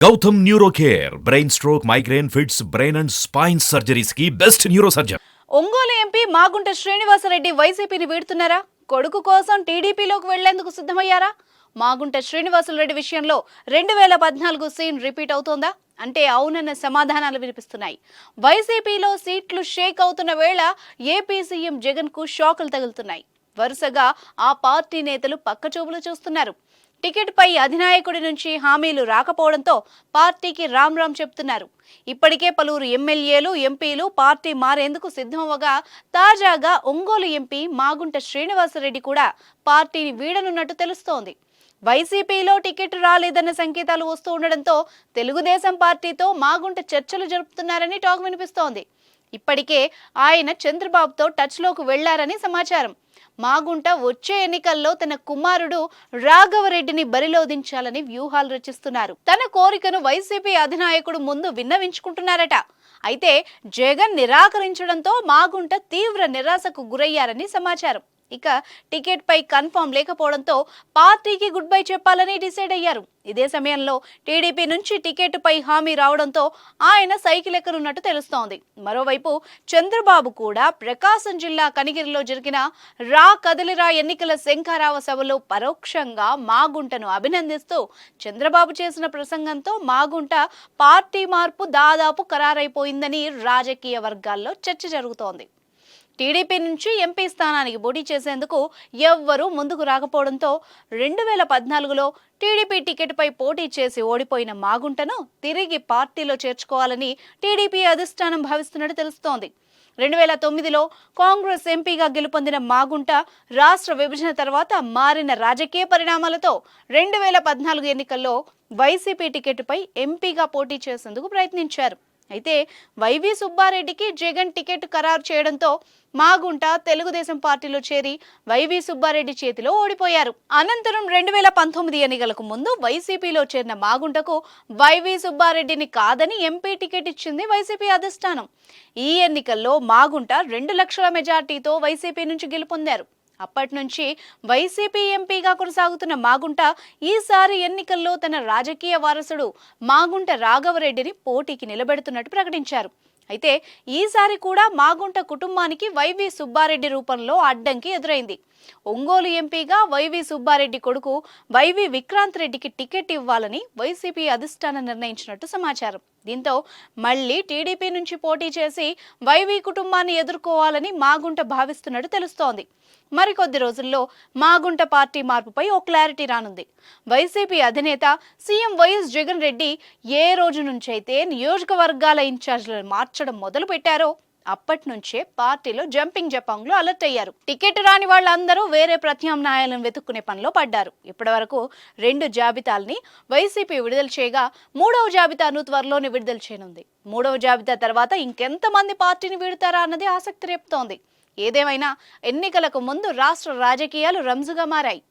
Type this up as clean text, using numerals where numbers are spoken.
Gautam neuro care brain stroke migraine fits brain and spine surgeries కి best neuro surgeon. Ongole MP Magunta Srinivasa Reddy వైసీపీని వీడుతున్నారా? కొడుకు కోసం టీడీపీలోకి వెళ్లేందుకు సిద్ధమయ్యారా? మాగుంట శ్రీనివాసరెడ్డి విషయంలో 2014 సీన్ రిపీట్ అవుతోందా అంటే అవునన్న సమాధానాలు వినిపిస్తున్నాయి. వైసీపీలో సీట్లు షేక్ అవుతున్న వేళ ఏపీ సీఎం జగన్ కు షాకులు తగులుతున్నాయి. వరుసగా ఆ పార్టీ నేతలు పక్కచూపులు చూస్తున్నారు. టికెట్ పై అధినాయకుడి నుంచి హామీలు రాకపోవడంతో పార్టీకి రామ్ రామ్ చెప్తున్నారు. ఇప్పటికే పలువురు ఎమ్మెల్యేలు, ఎంపీలు పార్టీ మారేందుకు సిద్ధమవగా తాజాగా ఒంగోలు ఎంపీ మాగుంట శ్రీనివాసరెడ్డి కూడా పార్టీని వీడనున్నట్టు తెలుస్తోంది. వైసీపీలో టికెట్ రాలేదన్న సంకేతాలు వస్తూ ఉండడంతో తెలుగుదేశం పార్టీతో మాగుంట చర్చలు జరుపుతున్నారని టాక్ వినిపిస్తోంది. ఇప్పటికే ఆయన చంద్రబాబుతో టచ్లోకి వెళ్లారని సమాచారం. మాగుంట వచ్చే ఎన్నికల్లో తన కుమారుడు రాఘవరెడ్డిని బరిలో దించాలని వ్యూహాలు రచిస్తున్నారు. తన కోరికను వైసీపీ అధినాయకుడు ముందు విన్నవించుకుంటున్నారట. అయితే జగన్ నిరాకరించడంతో మాగుంట తీవ్ర నిరాశకు గురయ్యారని సమాచారం. ఇక టికెట్ పై కన్ఫర్మ్ లేకపోవడంతో పార్టీకి గుడ్ బై చెప్పాలని డిసైడ్ అయ్యారు. ఇదే సమయంలో టీడీపీ నుంచి టికెట్ పై హామీ రావడంతో ఆయన సైకిల్ ఎక్కనున్నట్టు తెలుస్తోంది. మరోవైపు చంద్రబాబు కూడా ప్రకాశం జిల్లా కనిగిరిలో జరిగిన రా కదిలిరా ఎన్నికల శంఖారావ సభలో పరోక్షంగా మాగుంటను అభినందిస్తూ చంద్రబాబు చేసిన ప్రసంగంతో మాగుంట పార్టీ మార్పు దాదాపు ఖరారైపోయిందని రాజకీయ వర్గాల్లో చర్చ జరుగుతోంది. టీడీపీ నుంచి ఎంపీ స్థానానికి పోటీ చేసేందుకు ఎవ్వరూ ముందుకు రాకపోవడంతో 2014లో టీడీపీ టికెట్ పై పోటీ చేసి ఓడిపోయిన మాగుంటను తిరిగి పార్టీలో చేర్చుకోవాలని టీడీపీ అధిష్టానం భావిస్తున్నట్టు తెలుస్తోంది. 2009లో కాంగ్రెస్ ఎంపీగా గెలుపొందిన మాగుంట రాష్ట్ర విభజన తర్వాత మారిన రాజకీయ పరిణామాలతో 2014 ఎన్నికల్లో వైసీపీ టికెట్ పై ఎంపీగా పోటీ చేసేందుకు ప్రయత్నించారు. అయితే వైవి సుబ్బారెడ్డికి జగన్ టికెట్ ఖరారు చేయడంతో మాగుంట తెలుగుదేశం పార్టీలో చేరి వైవి సుబ్బారెడ్డి చేతిలో ఓడిపోయారు. అనంతరం 2019 ఎన్నికలకు ముందు వైసీపీలో చేరిన మాగుంటకు వైవి సుబ్బారెడ్డిని కాదని ఎంపీ టికెట్ ఇచ్చింది వైసీపీ అధిష్టానం. ఈ ఎన్నికల్లో మాగుంట 2 లక్షల మెజార్టీతో వైసీపీ నుంచి గెలుపొందారు. అప్పటి నుంచి వైసీపీ ఎంపీగా కొనసాగుతున్న మాగుంట ఈసారి ఎన్నికల్లో తన రాజకీయ వారసుడు మాగుంట రాఘవరెడ్డిని పోటీకి నిలబెడుతున్నట్టు ప్రకటించారు. అయితే ఈసారి కూడా మాగుంట కుటుంబానికి వైవి సుబ్బారెడ్డి రూపంలో అడ్డంకి ఎదురైంది. ఒంగోలు ఎంపీగా వైవి సుబ్బారెడ్డి కొడుకు వైవి విక్రాంత్ రెడ్డికి టికెట్ ఇవ్వాలని వైసీపీ అధిష్టానం నిర్ణయించినట్టు సమాచారం. దీంతో మళ్లీ టీడీపీ నుంచి పోటీ చేసి వైవి కుటుంబాన్ని ఎదుర్కోవాలని మాగుంట భావిస్తున్నట్టు తెలుస్తోంది. మరికొద్ది రోజుల్లో మాగుంట పార్టీ మార్పుపై ఓ క్లారిటీ రానుంది. వైసీపీ అధినేత సీఎం వైఎస్ జగన్ రెడ్డి ఏ రోజు నుంచైతే నియోజకవర్గాల ఇన్ఛార్జీలను మార్చడం మొదలు పెట్టారో అప్పటి నుంచే పార్టీలో జంపింగ్ జపాంగ్లో అలర్ట్ అయ్యారు. టికెట్ రాని వాళ్ళందరూ వేరే ప్రత్యామ్నాయాలను వెతుక్కునే పనిలో పడ్డారు. ఇప్పటి వరకు 2 జాబితాల్ని వైసీపీ విడుదల చేయగా 3వ జాబితాను త్వరలోనే విడుదల చేయనుంది. 3వ జాబితా తర్వాత ఇంకెంతమంది పార్టీని వీడుతారా అన్నది ఆసక్తి రేపుతోంది. ఏదేమైనా ఎన్నికలకు ముందు రాష్ట్ర రాజకీయాలు రంజుగా మారాయి.